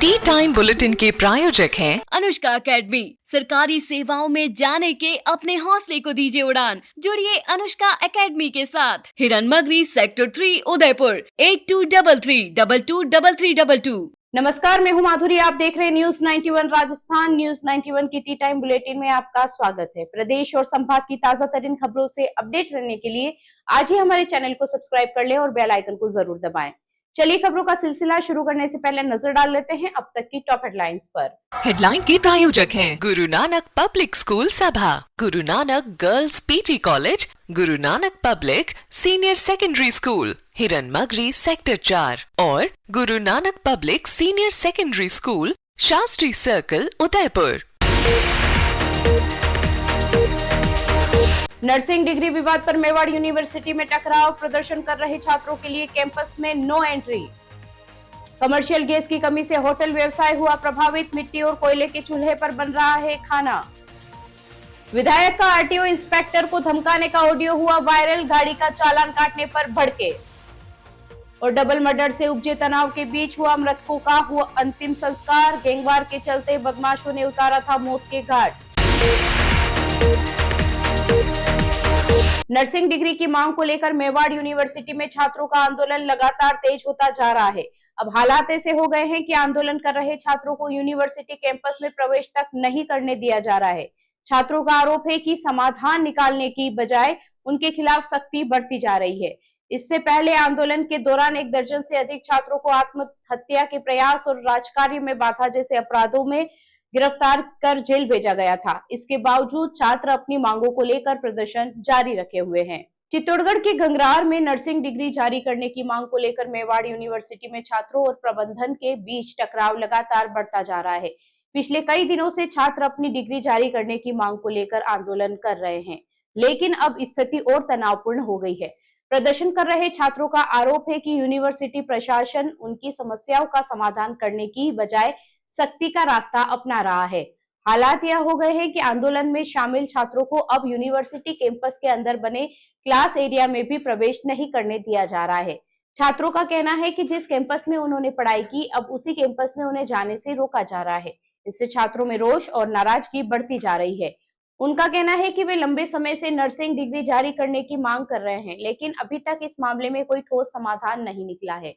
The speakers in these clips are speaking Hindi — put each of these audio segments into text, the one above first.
टी टाइम बुलेटिन के प्रायोजक हैं अनुष्का एकेडमी। सरकारी सेवाओं में जाने के अपने हौसले को दीजिए उड़ान। जुड़िए अनुष्का एकेडमी के साथ। हिरनमगरी सेक्टर 3 उदयपुर 8233223322। नमस्कार, मैं हूं माधुरी। आप देख रहे हैं न्यूज 91 राजस्थान। न्यूज 91 की टी टाइम बुलेटिन में आपका स्वागत है। प्रदेश और संभाग की ताजा तरीन खबरों से अपडेट रहने के लिए आज ही हमारे चैनल को सब्सक्राइब कर लें और बेल आइकन को जरूर दबाएं। चलिए खबरों का सिलसिला शुरू करने से पहले नजर डाल लेते हैं अब तक की टॉप हेडलाइंस पर। हेडलाइन के प्रायोजक हैं गुरु नानक पब्लिक स्कूल सभा, Guru Nanak girls PT college, Guru Nanak public senior secondary school Hiranmagri sector 4 और Guru Nanak public senior secondary school Shastri circle Udaipur. Nursing degree विवाद पर मेवाड़ यूनिवर्सिटी में टकराव, प्रदर्शन कर रहे छात्रों के लिए कैंपस में नो एंट्री। कमर्शियल गैस की कमी से होटल व्यवसाय हुआ प्रभावित, मिट्टी और कोयले के चूल्हे पर बन रहा है खाना। विधायक का आरटीओ इंस्पेक्टर को धमकाने का ऑडियो हुआ वायरल, गाड़ी का चालान काटने पर भड़के। और डबल मर्डर से उपजे तनाव के बीच हुआ मृतकों का हुआ अंतिम संस्कार, गैंगवार के चलते बदमाशों ने उतारा था मौत के घाट। नर्सिंग डिग्री की मांग को लेकर मेवाड़ यूनिवर्सिटी में छात्रों का आंदोलन लगातार तेज होता जा रहा है। अब हालात ऐसे हो गए हैं कि आंदोलन कर रहे छात्रों को यूनिवर्सिटी कैंपस में प्रवेश तक नहीं करने दिया जा रहा है। छात्रों का आरोप है कि समाधान निकालने की बजाय उनके खिलाफ सख्ती बढ़ती जा रही है। इससे पहले आंदोलन के दौरान 1 दर्जन से अधिक छात्रों को आत्महत्या के प्रयास और राजकार्य में बाधा जैसे अपराधों में गिरफ्तार कर जेल भेजा गया था। इसके बावजूद छात्र अपनी मांगों को लेकर प्रदर्शन जारी रखे हुए हैं। चित्तौड़गढ़ के गंगरार में नर्सिंग डिग्री जारी करने की मांग को लेकर मेवाड़ यूनिवर्सिटी में छात्रों और प्रबंधन के बीच टकराव लगातार बढ़ता जा रहा है। पिछले कई दिनों से छात्र अपनी डिग्री जारी करने की मांग को लेकर आंदोलन कर रहे हैं, लेकिन अब स्थिति और तनावपूर्ण हो गई है। प्रदर्शन कर रहे छात्रों का आरोप है कि यूनिवर्सिटी प्रशासन उनकी समस्याओं का समाधान करने की बजाय सख्ती का रास्ता अपना रहा है। हालात यह हो गए हैं कि आंदोलन में शामिल छात्रों को अब यूनिवर्सिटी कैंपस के अंदर बने क्लास एरिया में भी प्रवेश नहीं करने दिया जा रहा है। छात्रों का कहना है कि जिस कैंपस में उन्होंने पढ़ाई की, अब उसी कैंपस में उन्हें जाने से रोका जा रहा है। इससे छात्रों में रोष और नाराजगी बढ़ती जा रही है। उनका कहना है कि वे लंबे समय से नर्सिंग डिग्री जारी करने की मांग कर रहे हैं, लेकिन अभी तक इस मामले में कोई ठोस समाधान नहीं निकला है।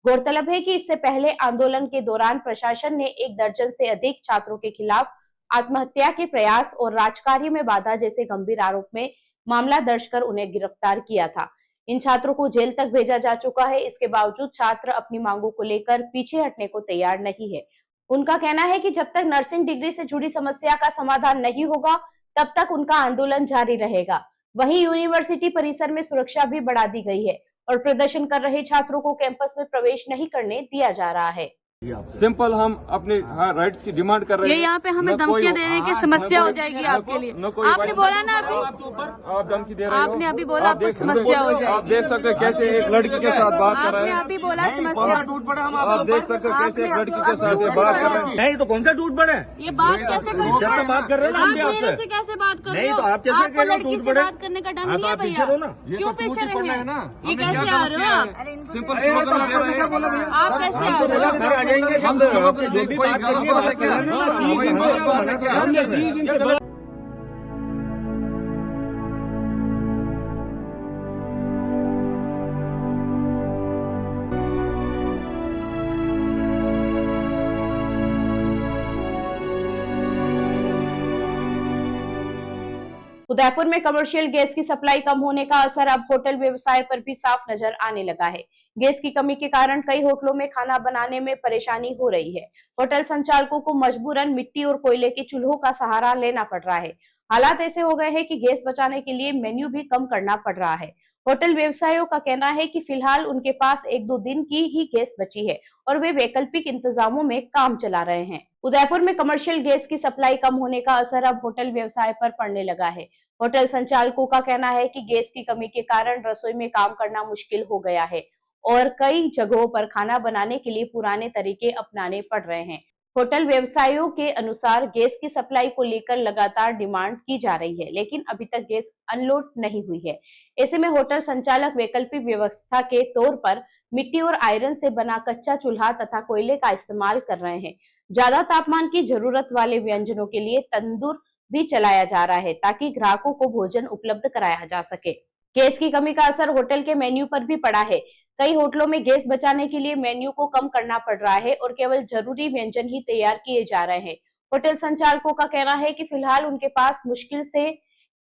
गौरतलब है कि इससे पहले आंदोलन के दौरान प्रशासन ने 1 दर्जन से अधिक छात्रों के खिलाफ आत्महत्या के प्रयास और राजकार्य में बाधा जैसे गंभीर आरोप में मामला दर्ज कर उन्हें गिरफ्तार किया था। इन छात्रों को जेल तक भेजा जा चुका है। इसके बावजूद छात्र अपनी मांगों को लेकर पीछे हटने को तैयार नहीं है। उनका कहना है कि जब तक नर्सिंग डिग्री से जुड़ी समस्या का समाधान नहीं होगा, तब तक उनका आंदोलन जारी रहेगा। वहीं यूनिवर्सिटी परिसर में सुरक्षा भी बढ़ा दी गई है और प्रदर्शन कर रहे छात्रों को कैंपस में प्रवेश नहीं करने दिया जा रहा है। सिंपल हम अपने राइट्स की डिमांड कर रहे हैं। ये यहाँ पे हमें धमकियाँ दे रहे हैं कि समस्या हो जाएगी आपके लिए। आपने बोला ना अभी, आप धमकी दे रहे हो। आपने अभी बोला आपको समस्या हो जाएगी। आप देख सकते हैं कैसे एक लड़की के साथ बात कर रहे हैं। आपने अभी बोला समस्या। आप देख सकते हैं कैसे एक लड़की के साथ बात कर रहे हैं। नहीं तो कौन सा टूट पड़े? ये बात कैसे कर रहे हैं? बात कर रहे हैं आप मेरे से कैसे बात कर रहे हो? नहीं तो आप कैसे आपको लड़की से बात करने का ढंग नहीं है भैया। क्यों पीछे रहे हैं? ये कैसे आ रहे हो आप? सिंपल आप कैसे आ रहे हो? आ जाएंगे जो भी बात करनी है बात करेंगे। उदयपुर में कमर्शियल गैस की सप्लाई कम होने का असर अब होटल व्यवसाय पर भी साफ नजर आने लगा है। गैस की कमी के कारण कई होटलों में खाना बनाने में परेशानी हो रही है। होटल संचालकों को मजबूरन मिट्टी और कोयले के चूल्हों का सहारा लेना पड़ रहा है। हालात ऐसे हो गए हैं कि गैस बचाने के लिए मेन्यू भी कम करना पड़ रहा है। होटल व्यवसायियों का कहना है कि फिलहाल उनके पास 1-2 दिन की ही गैस बची है और वे वैकल्पिक इंतजामों में काम चला रहे हैं। उदयपुर में कमर्शियल गैस की सप्लाई कम होने का असर अब होटल व्यवसाय पर पड़ने लगा है। होटल संचालकों का कहना है कि गैस की कमी के कारण रसोई में काम करना मुश्किल हो गया है और कई जगहों पर खाना बनाने के लिए पुराने तरीके अपनाने पड़ रहे हैं। होटल व्यवसायियों के अनुसार गैस की सप्लाई को लेकर लगातार डिमांड की जा रही है, लेकिन अभी तक गैस अनलोड नहीं हुई है। ऐसे में होटल संचालक वैकल्पिक व्यवस्था के तौर पर मिट्टी और आयरन से बना कच्चा चूल्हा तथा कोयले का इस्तेमाल कर रहे हैं। ज्यादा तापमान की जरूरत वाले व्यंजनों के लिए तंदूर भी चलाया जा रहा है ताकि ग्राहकों को भोजन उपलब्ध कराया जा सके। गैस की कमी का असर होटल के मेन्यू पर भी पड़ा है। कई होटलों में गैस बचाने के लिए मेन्यू को कम करना पड़ रहा है और केवल जरूरी व्यंजन ही तैयार किए जा रहे हैं। होटल संचालकों का कहना है कि फिलहाल उनके पास मुश्किल से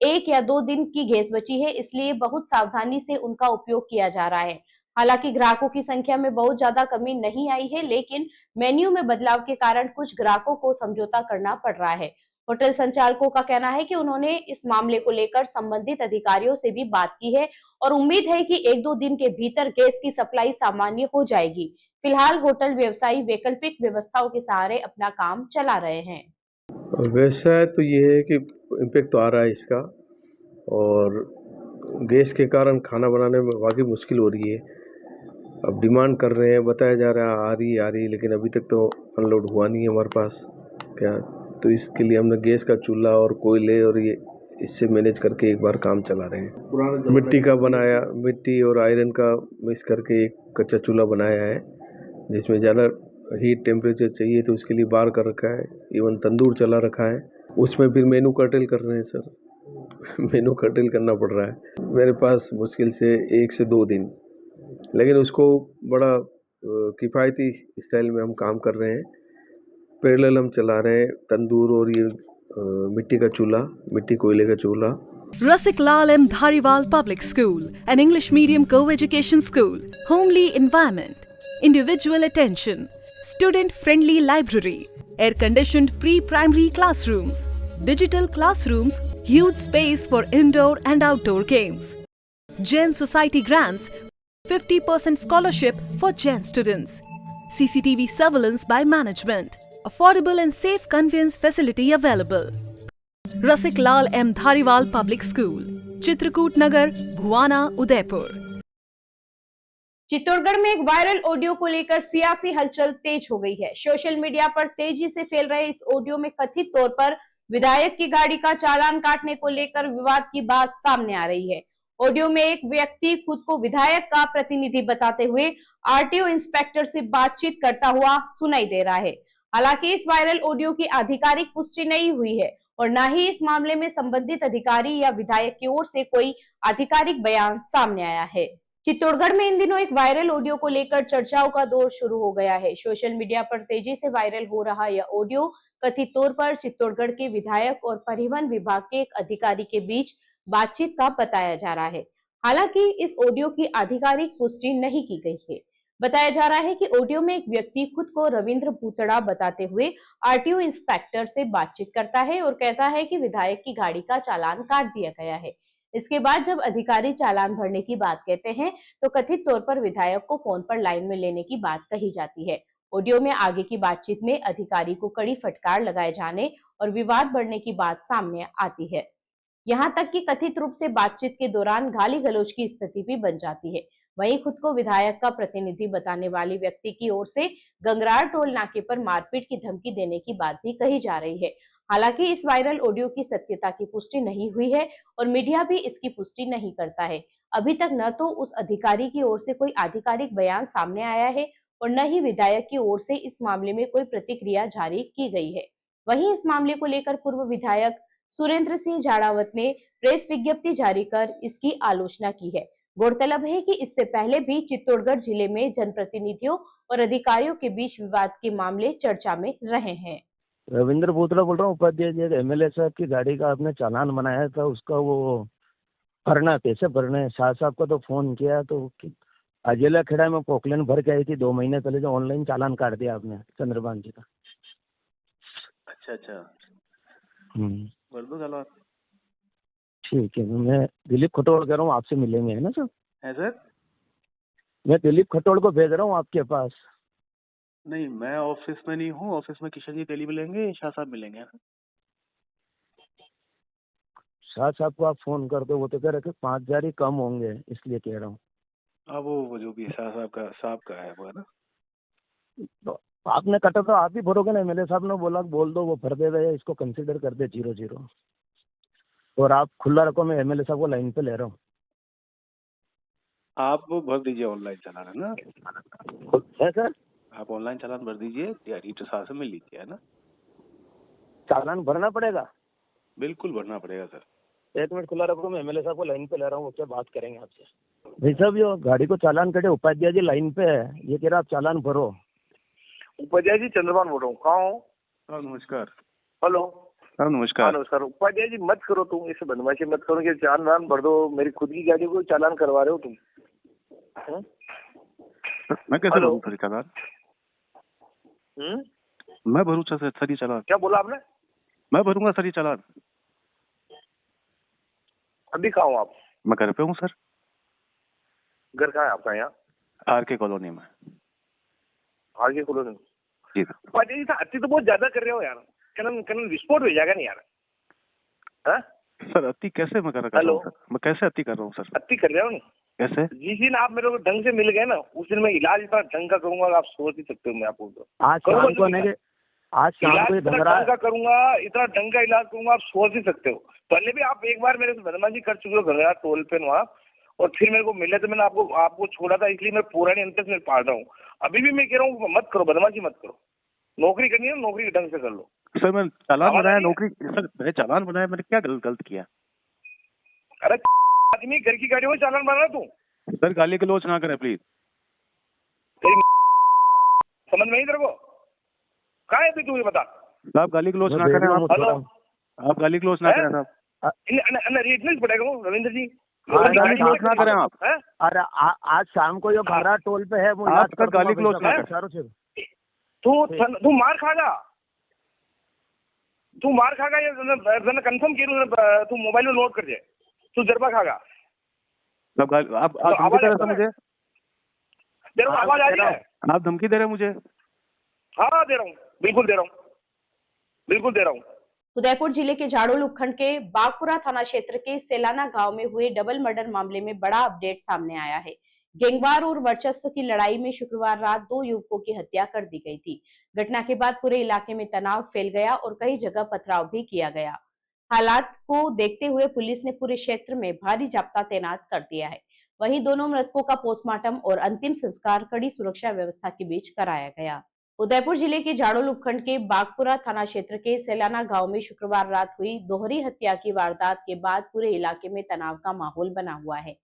1 या 2 दिन की गैस बची है, इसलिए बहुत सावधानी से उनका उपयोग किया जा रहा है। हालांकि ग्राहकों की संख्या में बहुत ज्यादा कमी नहीं आई है, लेकिन मेन्यू में बदलाव के कारण कुछ ग्राहकों को समझौता करना पड़ रहा है। होटल संचालकों का कहना है कि उन्होंने इस मामले को लेकर संबंधित अधिकारियों से भी बात की है और उम्मीद है कि 1-2 दिन के भीतर गैस की सप्लाई सामान्य हो जाएगी। फिलहाल होटल व्यवसायी वैकल्पिक व्यवस्थाओं के सहारे अपना काम चला रहे हैं। वैसा तो ये है कि इम्पैक्ट तो आ रहा है इसका, और गैस के कारण खाना बनाने में वाकई मुश्किल हो रही है। अब डिमांड कर रहे हैं, बताया जा रहा है आ रही, लेकिन अभी तक तो अनलोड हुआ नहीं है हमारे पास क्या। तो इसके लिए हमने गैस का चूल्हा और कोयले और ये इससे मैनेज करके एक बार काम चला रहे हैं। मिट्टी का बनाया, मिट्टी और आयरन का मिक्स करके एक कच्चा चूल्हा बनाया है जिसमें ज़्यादा हीट टेम्परेचर चाहिए तो उसके लिए बार कर रखा है। इवन तंदूर चला रखा है, उसमें फिर मेनू कर्टेल कर रहे हैं सर। मेनू कर्टेल करना पड़ रहा है मेरे पास मुश्किल से 1 से 2 दिन, लेकिन उसको बड़ा किफ़ायती स्टाइल में हम काम कर रहे हैं। पैरेलल हम चला रहे हैं तंदूर और ये मिट्टी का चूल्हा, मिट्टी कोयले का चूल्हा। Rasik Lal M. Dhariwal Public School, an English medium co-education school, homely environment, individual attention, student-friendly library, air-conditioned pre-primary classrooms, digital classrooms, huge space for indoor and outdoor games. Jain Society grants 50% scholarship for Jain students. CCTV surveillance by management. Affordable and safe conveyance facility available. Rasik Lal M. Dhariwal Public School, Chitrakoot नगर, भुवाना, उदयपुर। चित्तौड़गढ़ में एक वायरल ऑडियो को लेकर सियासी हलचल तेज हो गई है। सोशल मीडिया पर तेजी से फैल रहे इस ऑडियो में कथित तौर पर विधायक की गाड़ी का चालान काटने को लेकर विवाद की बात सामने आ रही है। ऑडियो में एक व्यक्ति खुद को विधायक का प्रतिनिधि बताते हुए आरटीओ इंस्पेक्टर से बातचीत करता हुआ सुनाई दे रहा है। हालांकि इस वायरल ऑडियो की आधिकारिक पुष्टि नहीं हुई है और न ही इस मामले में संबंधित अधिकारी या विधायक की ओर से कोई आधिकारिक बयान सामने आया है। चित्तौड़गढ़ में इन दिनों एक वायरल ऑडियो को लेकर चर्चाओं का दौर शुरू हो गया है। सोशल मीडिया पर तेजी से वायरल हो रहा यह ऑडियो कथित तौर पर चित्तौड़गढ़ के विधायक और परिवहन विभाग के एक अधिकारी के बीच बातचीत का बताया जा रहा है। हालांकि इस ऑडियो की आधिकारिक पुष्टि नहीं की गई है। बताया जा रहा है कि ऑडियो में एक व्यक्ति खुद को रविंद्र भूतड़ा बताते हुए आरटीओ इंस्पेक्टर से बातचीत करता है और कहता है कि विधायक की गाड़ी का चालान काट दिया गया है। इसके बाद जब अधिकारी चालान भरने की बात कहते हैं तो कथित तौर पर विधायक को फोन पर लाइन में लेने की बात कही जाती है। ऑडियो में आगे की बातचीत में अधिकारी को कड़ी फटकार लगाए जाने और विवाद बढ़ने की बात सामने आती है। यहाँ तक कि कथित रूप से बातचीत के दौरान गाली गलौज की स्थिति भी बन जाती है। वहीं खुद को विधायक का प्रतिनिधि बताने वाली व्यक्ति की ओर से गंगरार टोल नाके पर मारपीट की धमकी देने की बात भी कही जा रही है। हालांकि इस वायरल ऑडियो की सत्यता की पुष्टि नहीं हुई है और मीडिया भी इसकी पुष्टि नहीं करता है। अभी तक न तो उस अधिकारी की ओर से कोई आधिकारिक बयान सामने आया है और न ही विधायक की ओर से इस मामले में कोई प्रतिक्रिया जारी की गई है। वहीं इस मामले को लेकर पूर्व विधायक सुरेंद्र सिंह जाड़ावत ने प्रेस विज्ञप्ति जारी कर इसकी आलोचना की है। गौरतलब है कि इससे पहले भी चित्तौड़गढ़ जिले में जनप्रतिनिधियों और अधिकारियों के बीच विवाद के मामले चर्चा में रहे हैं। रविंद्र भूतड़ा बोल रहा हूँ, उपाध्याय एमएलए साहब की गाड़ी का आपने चालान बनाया था, उसका वो भरना कैसे भरना है? शाह साहब को तो फोन किया तो अजेला खेड़ा में पोकलेन भर के आई थी 2 महीने पहले, जो ऑनलाइन चालान काट दिया आपने चंद्रभान जी का। अच्छा बोल दो चलो। ठीक है, मैं दिलीप खटोल कह रहा हूँ, आपसे मिलेंगे, है ना सर? है सर, मैं दिलीप खटोल को भेज रहा हूँ आपके पास। नहीं, मैं ऑफिस में नहीं हूँ। ऑफिस में किशन जी तेली मिलेंगे, शाह साहब मिलेंगे। शाह साहब को आप फोन कर दो, वो तो कह रहे थे 5,000 ही कम होंगे, इसलिए कह रहा हूँ। अब वो जो भी शाह साहब का है वो, है ना? तो आपने कटा तो आप ही भरोगे ना? एमएलए साहब ने बोला बोल दो, वो भर दे रहे, इसको कंसिडर कर दे 0-0। और आप खुला रखो, मैं एमएलए साहब को लाइन पे ले रहा हूँ। आप भर दीजिए ऑनलाइन चालान, है ना? है सर, आप ऑनलाइन चालान भर दीजिए, डीआरई प्रशासन से मिल लीजिए, है ना? चालान भरना पड़ेगा? बिल्कुल भरना पड़ेगा सर। 1 मिनट खुला रखो, मैं एमएलए साहब को लाइन पे ले रहा हूँ, उससे बात करेंगे आपसे। भाई साहब, ये गाड़ी को चालान कटे, उपाध्याय जी लाइन पे है, ये कह रहा आप चालान भरो। उपाध्याय जी चंद्रभान बोल रहा हूँ, कहाँ हो? हाँ नमस्कार। हेलो। हाँ नमस्कार। नमस्कार। उपाध्याय जी मत करो तुम, ऐसे बदमाशी मत करो कि चालान भर दो, मेरी खुद की गाड़ी को चालान करवा रहे हो तुम। मैं कैसे भरूँ सर चालान? मैं भरूँ सर ये चालान? क्या बोला आपने? मैं भरूंगा सर ये चालान। अभी कहाँ हो आप? मैं घर पे हूँ सर। घर कहाँ है आपका? यहाँ आरके कॉलोनी में। आगे कॉलोनी? जी सर। उपाध्याय जी अति तो बहुत ज्यादा कर रहे हो यार, कल विस्फोट हो जाएगा नहीं यार? हाँ सर अति कैसे मैं कर रहा हूँ सर? मैं कैसे अति कर रहा हूँ सर? अति कर रहे हो नहीं? कैसे? जिस दिन आप मेरे को ढंग से मिल गए ना, उस दिन मैं इलाज इतना ढंग का करूंगा, आप सोच नहीं सकते हो। मैं आपको आज शाम को नहीं, आज शाम को इतना ढंग का करूंगा, इतना ढंग का इलाज करूंगा, आप सोच नहीं सकते हो। पहले भी आप एक बार मेरे से बदमाशी कर चुके हो गंगा टोल पे वहाँ, और फिर मेरे को मिले तो मैंने आपको छोड़ा था, इसलिए मैं पुराने अंतर से पाल रहा हूँ। अभी भी मैं कह रहा हूँ मत करो, बदमाशी मत करो। नौकरी करनी है ना, नौकरी ढंग से कर लो। सर मैं चालान बनाया, नौकरी सर मैंने चालान बनाया, मैंने क्या गलत किया? अरे आदमी घर की गाड़ी में चालान बना तू? सर गाली गलौज ना करें प्लीज। समझ में नहीं तेरे को? कहाँ है तू, ये बता। आप गाली गलौज ना करें। आप गाली गलौज ना करें साहब। रेटनेस पड़ेगा वो रविंद्र जी, गाली गलौज ना करें आप। अरे आज शाम को ये भरा टोल पे है, वो आप सर गाली गलौज ना करें। तू मार खागा, तू मार खागा, ये कंफर्म किया तू मोबाइल में नोट कर दे, तू जरबा खागा। आप धमकी दे रहे हैं मुझे? तेरे को आवाज आ रही है? आप धमकी दे रहे हैं मुझे? हाँ दे रहा हूँ, बिल्कुल दे रहा हूँ, बिल्कुल दे रहा हूँ। उदयपुर जिले के झाड़ोल उपखंड के बागपुरा थाना क्षेत्र के सेलाना गांव में हुए डबल मर्डर मामले में बड़ा अपडेट सामने आया है। गैंगवार और वर्चस्व की लड़ाई में शुक्रवार रात 2 युवकों की हत्या कर दी गई थी। घटना के बाद पूरे इलाके में तनाव फैल गया और कई जगह पथराव भी किया गया। हालात को देखते हुए पुलिस ने पूरे क्षेत्र में भारी जाब्ता तैनात कर दिया है। वहीं दोनों मृतकों का पोस्टमार्टम और अंतिम संस्कार कड़ी सुरक्षा व्यवस्था के बीच कराया गया। उदयपुर जिले के झाड़ोल उपखंड के बागपुरा थाना क्षेत्र के सेलाना गांव में शुक्रवार रात हुई दोहरी हत्या की वारदात के बाद पूरे इलाके में तनाव का माहौल बना हुआ है।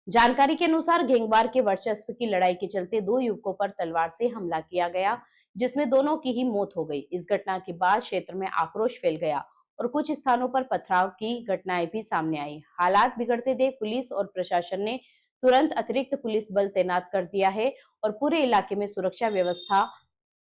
जानकारी के अनुसार गैंगवार के वर्चस्व की लड़ाई के चलते 2 युवकों पर तलवार से हमला किया गया, जिसमें दोनों की ही मौत हो गई। इस घटना के बाद क्षेत्र में आक्रोश फैल गया और कुछ स्थानों पर पथराव की घटनाएं भी सामने आई। हालात बिगड़ते देख पुलिस और प्रशासन ने तुरंत अतिरिक्त पुलिस बल तैनात कर दिया है और पूरे इलाके में सुरक्षा व्यवस्था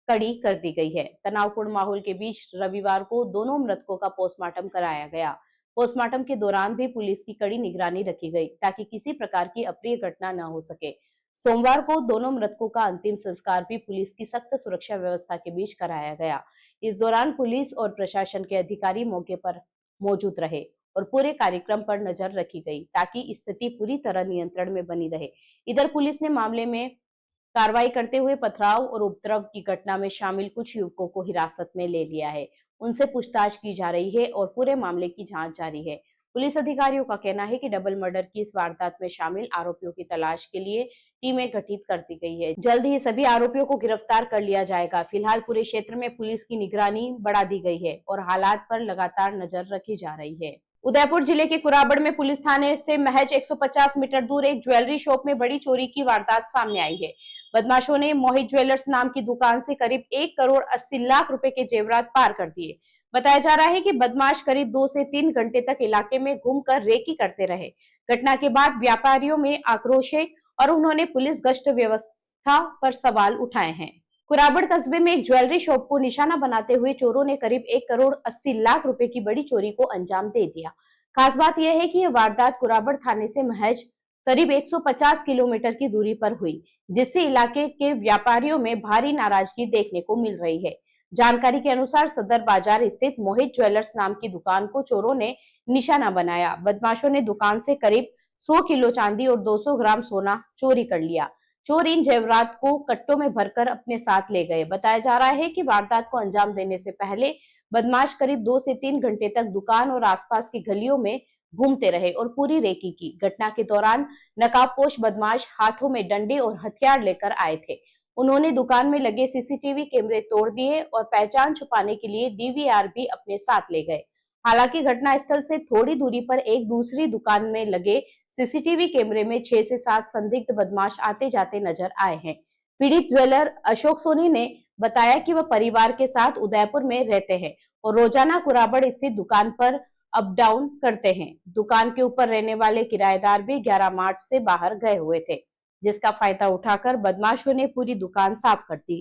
कड़ी कर दी गई है। तनावपूर्ण माहौल के बीच रविवार को दोनों मृतकों का पोस्टमार्टम कराया गया। पोस्टमार्टम के दौरान भी पुलिस की कड़ी निगरानी रखी गई ताकि किसी प्रकार की अप्रिय घटना न हो सके। सोमवार को दोनों मृतकों का अंतिम संस्कार भी पुलिस की सख्त सुरक्षा व्यवस्था के बीच कराया गया। इस दौरान पुलिस और प्रशासन के अधिकारी मौके पर मौजूद रहे और पूरे कार्यक्रम पर नजर रखी गई ताकि स्थिति पूरी तरह नियंत्रण में बनी रहे। इधर पुलिस ने मामले में कार्रवाई करते हुए पथराव और उपद्रव की घटना में शामिल कुछ युवकों को हिरासत में ले लिया है। उनसे पूछताछ की जा रही है और पूरे मामले की जांच जारी है। पुलिस अधिकारियों का कहना है कि डबल मर्डर की इस वारदात में शामिल आरोपियों की तलाश के लिए टीमें गठित कर दी गई है। जल्द ही सभी आरोपियों को गिरफ्तार कर लिया जाएगा। फिलहाल पूरे क्षेत्र में पुलिस की निगरानी बढ़ा दी गई है और हालात पर लगातार नजर रखी जा रही है। उदयपुर जिले के कुराबड़ में पुलिस थाने से महज 150 मीटर दूर एक ज्वेलरी शॉप में बड़ी चोरी की वारदात सामने आई है। बदमाशों ने मोहित ज्वेलर्स नाम की दुकान से करीब 1 करोड़ 80 लाख रुपए के जेवरात पार कर दिए। बताया जा रहा है कि बदमाश करीब 2 से 3 घंटे तक इलाके में घूमकर रेकी करते रहे। घटना के बाद व्यापारियों में आक्रोश है और उन्होंने पुलिस गश्त व्यवस्था पर सवाल उठाए हैं। कुराबड़ कस्बे में एक ज्वेलरी शॉप को निशाना बनाते हुए चोरों ने करीब 1 करोड़ 80 लाख रुपए की बड़ी चोरी को अंजाम दे दिया। खास बात यह है कि यह वारदात कुराबड़ थाने से महज करीब 150 किलोमीटर की दूरी पर हुई, जिससे इलाके के व्यापारियों में भारी नाराजगी देखने को मिल रही है। जानकारी के अनुसार सदर बाजार स्थित मोहित ज्वेलर्स नाम की दुकान को चोरों ने निशाना बनाया। बदमाशों ने दुकान से करीब 100 किलो चांदी और 200 ग्राम सोना चोरी कर लिया। चोर इन जेवरात को कट्टों में भरकर अपने साथ ले गए। बताया जा रहा है कि वारदात को अंजाम देने से पहले बदमाश करीब 2 से 3 घंटे तक दुकान और आसपास की गलियों में घूमते रहे और पूरी रेकी की। घटना के दौरान नकाबपोश बदमाश हाथों में डंडे और हथियार लेकर आए थे। उन्होंने दुकान में लगे सीसीटीवी कैमरे तोड़ दिए और पहचान छुपाने के लिए डीवीआर भी अपने साथ ले गए। हालांकि घटनास्थल से थोड़ी दूरी पर एक दूसरी दुकान में लगे सीसीटीवी कैमरे में 6 से 7 संदिग्ध बदमाश आते जाते नजर आए हैं। पीड़ित ज्वेलर अशोक सोनी ने बताया कि वह परिवार के साथ उदयपुर में रहते हैं और रोजाना कुराबड़ स्थित दुकान पर अप डाउन करते हैं। दुकान के ऊपर रहने वाले किराएदार भी 11 मार्च से बाहर गए हुए थे, जिसका फायदा उठाकर बदमाशों ने पूरी दुकान साफ कर दी।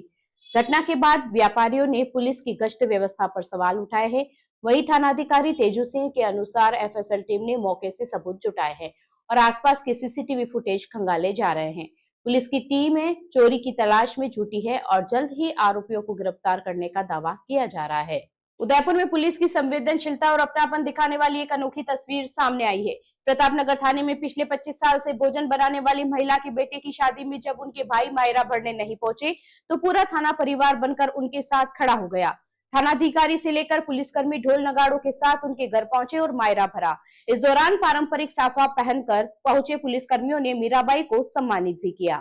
घटना के बाद व्यापारियों ने पुलिस की गश्त व्यवस्था पर सवाल उठाए हैं। वही थानाधिकारी तेजू सिंह के अनुसार एफएसएल टीम ने मौके से सबूत जुटाए हैं और आसपास के सीसीटीवी फुटेज खंगाले जा रहे हैं। पुलिस की टीमें चोरी की तलाश में जुटी है और जल्द ही आरोपियों को गिरफ्तार करने का दावा किया जा रहा है। उदयपुर में पुलिस की संवेदनशीलता और अपनापन दिखाने वाली एक अनोखी तस्वीर सामने आई है। प्रतापनगर थाने में पिछले 25 साल से भोजन बनाने वाली महिला के बेटे की शादी में जब उनके भाई मायरा भरने नहीं पहुंचे तो पूरा थाना परिवार बनकर उनके साथ खड़ा हो गया। थानाधिकारी से लेकर पुलिसकर्मी ढोल नगाड़ों के साथ उनके घर पहुंचे और मायरा भरा। इस दौरान पारंपरिक साफा पहनकर पहुंचे पुलिसकर्मियों ने मीराबाई को सम्मानित भी किया।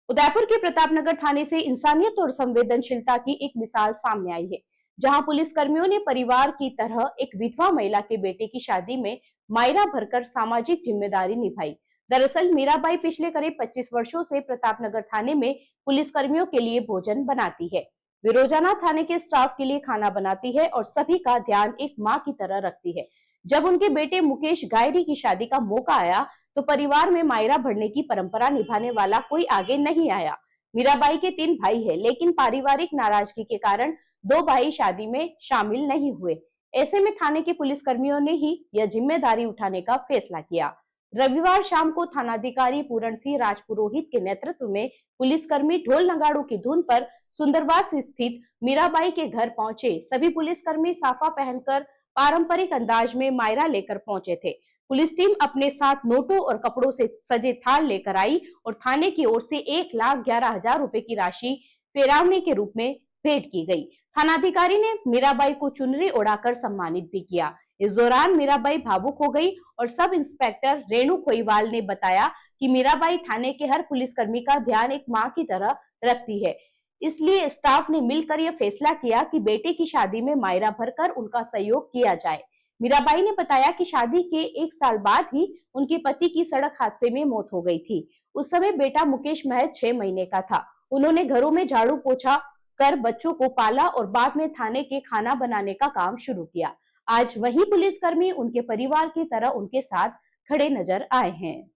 उदयपुर के प्रतापनगर थाने से इंसानियत और संवेदनशीलता की एक मिसाल सामने आई है, जहां पुलिसकर्मियों ने परिवार की तरह एक विधवा महिला के बेटे की शादी में मायरा भरकर सामाजिक जिम्मेदारी निभाई। दरअसल मीराबाई पिछले करीब 25 वर्षों से प्रतापनगर थाने में पुलिसकर्मियों के लिए भोजन बनाती है। वे रोजाना थाने के स्टाफ के लिए खाना बनाती है और सभी का ध्यान एक माँ की तरह रखती है। जब उनके बेटे मुकेश गायरी की शादी का मौका आया तो परिवार में मायरा भरने की परंपरा निभाने वाला कोई आगे नहीं आया। मीराबाई के 3 भाई है, लेकिन पारिवारिक नाराजगी के कारण 2 भाई शादी में शामिल नहीं हुए। ऐसे में थाने के पुलिसकर्मियों ने ही यह जिम्मेदारी उठाने का फैसला किया। रविवार शाम को थानाधिकारी पूरण सिंह राजपुरोहित के नेतृत्व में पुलिसकर्मी ढोल नगाड़ों की धुन पर सुंदरवास स्थित मीराबाई के घर पहुंचे। सभी पुलिसकर्मी साफा पहनकर पारंपरिक अंदाज में मायरा लेकर पहुंचे थे। पुलिस टीम अपने साथ नोटों और कपड़ों से सजे थाल लेकर आई और थाने की ओर से 1,11,000 रुपए की राशि पेरावनी के रूप में भेंट की गई। थानाधिकारी ने मीराबाई को चुनरी ओढ़ाकर सम्मानित भी किया। इस दौरान मीराबाई भावुक हो गई और सब इंस्पेक्टर रेणु खोईवाल ने बताया कि मीराबाई थाने के हर पुलिसकर्मी का ध्यान एक मां की तरह रखती है, इसलिए स्टाफ ने मिलकर यह फैसला किया कि बेटे की शादी में मायरा भरकर उनका सहयोग किया जाए। मीराबाई ने बताया कि शादी के 1 साल बाद ही उनके पति की सड़क हादसे में मौत हो गई थी। उस समय बेटा मुकेश महज 6 महीने का था। उन्होंने घरों में झाड़ू पोछा कर बच्चों को पाला और बाद में थाने के खाना बनाने का काम शुरू किया। आज वही पुलिसकर्मी उनके परिवार की तरह उनके साथ खड़े नजर आए हैं।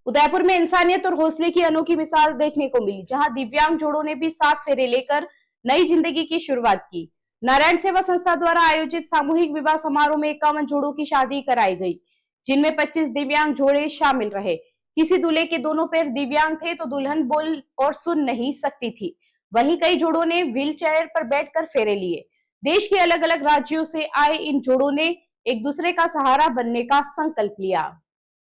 उदयपुर में इंसानियत और हौसले की अनोखी मिसाल देखने को मिली, जहां दिव्यांग जोड़ों ने भी 7 फेरे लेकर नई जिंदगी की शुरुआत की। नारायण सेवा संस्था द्वारा आयोजित सामूहिक विवाह समारोह में 51 जोड़ों की शादी कराई गई, जिनमें 25 दिव्यांग जोड़े शामिल रहे। किसी दूल्हे के दोनों पैर दिव्यांग थे तो दुल्हन बोल और सुन नहीं सकती थी। वहीं कई जोड़ों ने व्हील चेयर पर बैठकर फेरे लिए। देश के अलग अलग राज्यों से आए इन जोड़ों ने एक दूसरे का सहारा बनने का संकल्प लिया।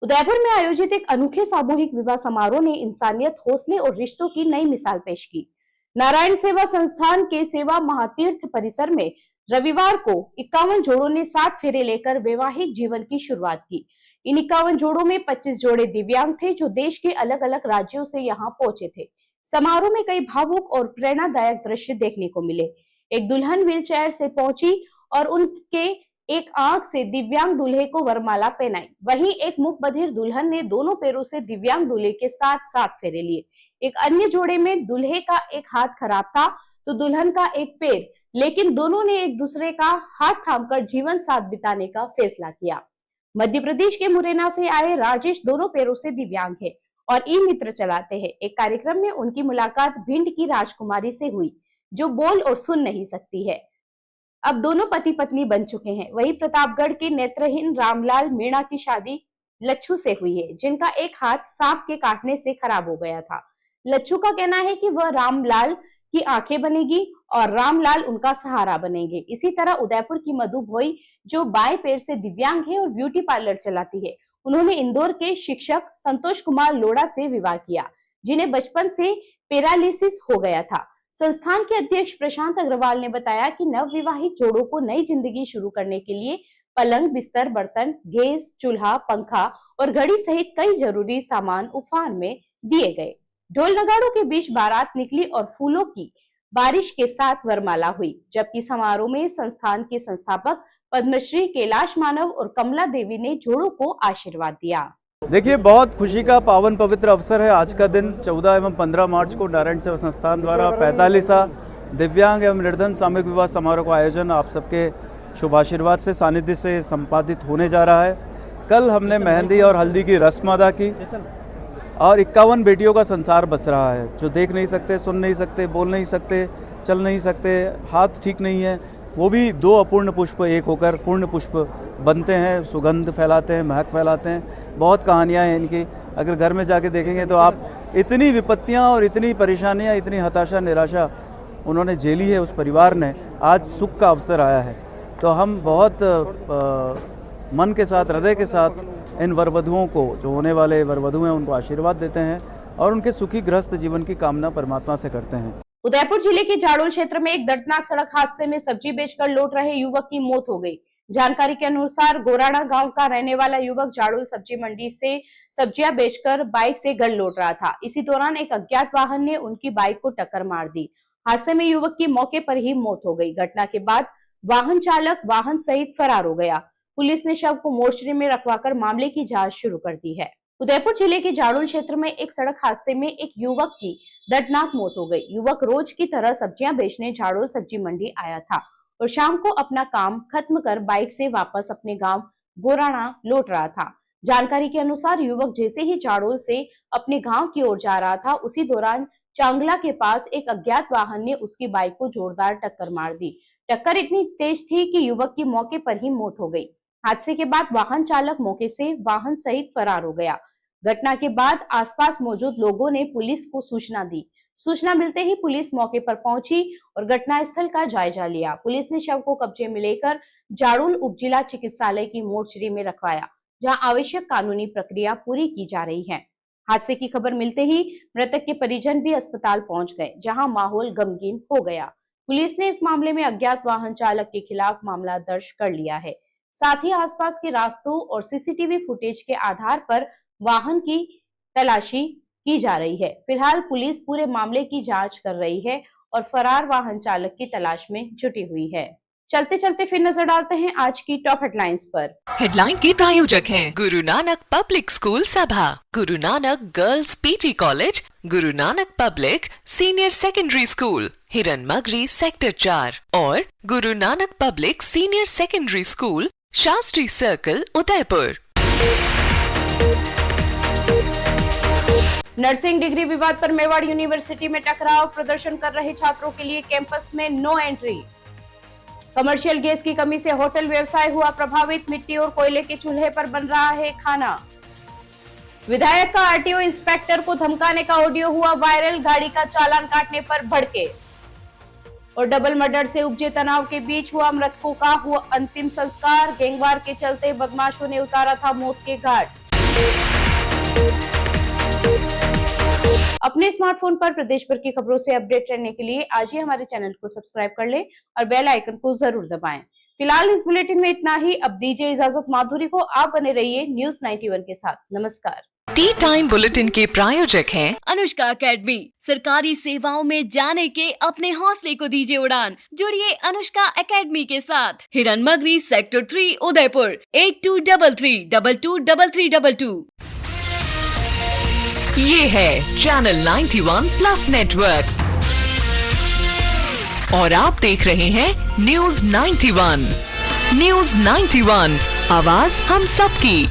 उदयपुर में आयोजित एक अनोखे सामूहिक विवाह समारोह ने इंसानियत, हौसले और रिश्तों की नई मिसाल पेश की। नारायण सेवा संस्थान के सेवा महातीर्थ परिसर में रविवार को 51 जोड़ों ने 7 फेरे लेकर वैवाहिक जीवन की शुरुआत की। इन 51 जोड़ों में 25 जोड़े दिव्यांग थे, जो देश के अलग अलग राज्यों से यहाँ पहुंचे थे। समारोह में कई भावुक और प्रेरणादायक दृश्य देखने को मिले। एक दुल्हन व्हील चेयर से पहुंची और उनके एक आंख से दिव्यांग दूल्हे को वरमाला पहनाई। वहीं एक मुख बधिर दुल्हन ने दोनों पैरों से दिव्यांग दूल्हे के साथ 7 फेरे लिए। एक अन्य जोड़े में दूल्हे का एक हाथ खराब था तो दुल्हन का एक पैर, लेकिन दोनों ने एक दूसरे का हाथ थामकर जीवन साथ बिताने का फैसला किया। मध्य प्रदेश के मुरैना से आए राजेश दोनों पैरों से दिव्यांग है और ई मित्र चलाते हैं। एक कार्यक्रम में उनकी मुलाकात भिंड की राजकुमारी से हुई, जो बोल और सुन नहीं सकती है। अब दोनों पति पत्नी बन चुके हैं। वहीं प्रतापगढ़ के नेत्रहीन रामलाल मीणा की शादी लच्छू से हुई है, जिनका एक हाथ सांप के काटने से खराब हो गया था, लच्चू का कहना है कि वह रामलाल की आंखें बनेगी और रामलाल उनका सहारा बनेंगे। इसी तरह उदयपुर की मधु भोई जो बाएं पैर से दिव्यांग है और ब्यूटी पार्लर चलाती है, उन्होंने इंदौर के शिक्षक संतोष कुमार लोढ़ा से विवाह किया, जिन्हें बचपन से पैरालिसिस हो गया था। संस्थान के अध्यक्ष प्रशांत अग्रवाल ने बताया कि नवविवाहित जोड़ों को नई जिंदगी शुरू करने के लिए पलंग, बिस्तर, बर्तन, गैस, चूल्हा, पंखा और घड़ी सहित कई जरूरी सामान उपहार में दिए गए। ढोल नगाड़ों के बीच बारात निकली और फूलों की बारिश के साथ वरमाला हुई, जबकि समारोह में संस्थान के संस्थापक पद्मश्री कैलाश मानव और कमला देवी ने जोड़ों को आशीर्वाद दिया। देखिए, बहुत खुशी का पावन पवित्र अवसर है आज का दिन। 14 एवं 15 मार्च को नारायण सेवा संस्थान द्वारा 45वां दिव्यांग एवं निर्धन सामूहिक विवाह समारोह का आयोजन आप सबके शुभ आशीर्वाद से, सानिध्य से संपादित होने जा रहा है। कल हमने मेहंदी और हल्दी की रस्म अदा की और 51 बेटियों का संसार बस रहा है, जो देख नहीं सकते, सुन नहीं सकते, बोल नहीं सकते, चल नहीं सकते, हाथ ठीक नहीं है, वो भी 2 अपूर्ण पुष्प एक होकर पूर्ण पुष्प बनते हैं, सुगंध फैलाते हैं, महक फैलाते हैं। बहुत कहानियाँ हैं इनकी, अगर घर में जाके देखेंगे तो आप इतनी विपत्तियाँ और इतनी परेशानियाँ, इतनी हताशा, निराशा उन्होंने झेली है उस परिवार ने। आज सुख का अवसर आया है, तो हम बहुत मन के साथ, हृदय के साथ इन वरवधुओं को, जो होने वाले वरवधु हैं, उनको आशीर्वाद देते हैं और उनके सुखी गृहस्थ जीवन की कामना परमात्मा से करते हैं। उदयपुर जिले के जाडोल क्षेत्र में एक दर्दनाक सड़क हादसे में सब्जी बेचकर लौट रहे युवक की मौत हो गई। जानकारी के अनुसार गोराड़ा गांव का रहने वाला युवक जाडोल सब्जी मंडी से सब्जियां बेचकर बाइक से घर लौट रहा था। इसी दौरान एक अज्ञात वाहन ने उनकी बाइक को टक्कर मार दी। हादसे में युवक की मौके पर ही मौत हो गई। घटना के बाद वाहन चालक वाहन सहित फरार हो गया। पुलिस ने शव को मोर्चरी में रखवाकर मामले की जांच शुरू कर दी है। उदयपुर जिले के जाडोल क्षेत्र में एक सड़क हादसे में एक युवक की दर्दनाक मौत हो गई। युवक रोज की तरह सब्जियां बेचने जाडोल सब्जी मंडी आया था और शाम को अपना काम खत्म कर बाइक से वापस अपने गांव गोराड़ा लौट रहा था। जानकारी के अनुसार युवक जैसे ही जाडोल से अपने गांव की ओर जा रहा था, उसी दौरान चांगला के पास एक अज्ञात वाहन ने उसकी बाइक को जोरदार टक्कर मार दी। टक्कर इतनी तेज थी कि युवक की मौके पर ही मौत हो गई। हादसे के बाद वाहन चालक मौके से वाहन सहित फरार हो गया। घटना के बाद आसपास मौजूद लोगों ने पुलिस को सूचना दी। सूचना मिलते ही पुलिस मौके पर पहुंची और घटनास्थल का जायजा लिया। पुलिस ने शव को कब्जे में लेकर जाडोल उप जिला चिकित्सालय की मोर्चरी में रखवाया, जहां आवश्यक कानूनी प्रक्रिया पूरी की जा रही है। हादसे की खबर मिलते ही मृतक के परिजन भी अस्पताल पहुंच गए, जहां माहौल गमगीन हो गया। पुलिस ने इस मामले में अज्ञात वाहन चालक के खिलाफ मामला दर्ज कर लिया है। साथ ही आसपास के रास्तों और सीसीटीवी फुटेज के आधार पर वाहन की तलाशी की जा रही है। फिलहाल पुलिस पूरे मामले की जांच कर रही है और फरार वाहन चालक की तलाश में जुटी हुई है। चलते चलते फिर नजर डालते हैं आज की टॉप हेडलाइंस पर। हेडलाइन के प्रायोजक हैं गुरु नानक पब्लिक स्कूल सभा, Guru Nanak girls PT college, Guru Nanak public senior secondary school, Hiranmagri sector 4 और Guru Nanak public senior secondary school, Shastri circle, Udaipur. Nursing degree विवाद पर मेवाड़ यूनिवर्सिटी में टकराव, प्रदर्शन कर रहे छात्रों के लिए कैंपस में नो एंट्री। कमर्शियल गैस की कमी से होटल व्यवसाय हुआ प्रभावित, मिट्टी और कोयले के चूल्हे पर बन रहा है खाना। विधायक का आरटीओ इंस्पेक्टर को धमकाने का ऑडियो हुआ वायरल, गाड़ी का चालान काटने पर भड़के। और डबल मर्डर से उपजे तनाव के बीच हुआ मृतकों का हुआ अंतिम संस्कार, गैंगवार के चलते बदमाशों ने उतारा था मौत के घाट। अपने स्मार्टफोन पर प्रदेश भर की खबरों से अपडेट रहने के लिए आज ही हमारे चैनल को सब्सक्राइब कर ले और बेल आइकन को जरूर दबाएं। फिलहाल इस बुलेटिन में इतना ही। अब दीजिए इजाजत माधुरी को, आप बने रहिए न्यूज 91 के साथ। नमस्कार। टी टाइम बुलेटिन के प्रायोजक हैं अनुष्का एकेडमी। सरकारी सेवाओं में जाने के अपने हौसले को दीजिए उड़ान। जुड़िए अनुष्का एकेडमी के साथ। हिरनमगरी सेक्टर 3 उदयपुर 8233223322। ये है चैनल 91 प्लस नेटवर्क और आप देख रहे हैं न्यूज 91। न्यूज 91, आवाज हम सबकी।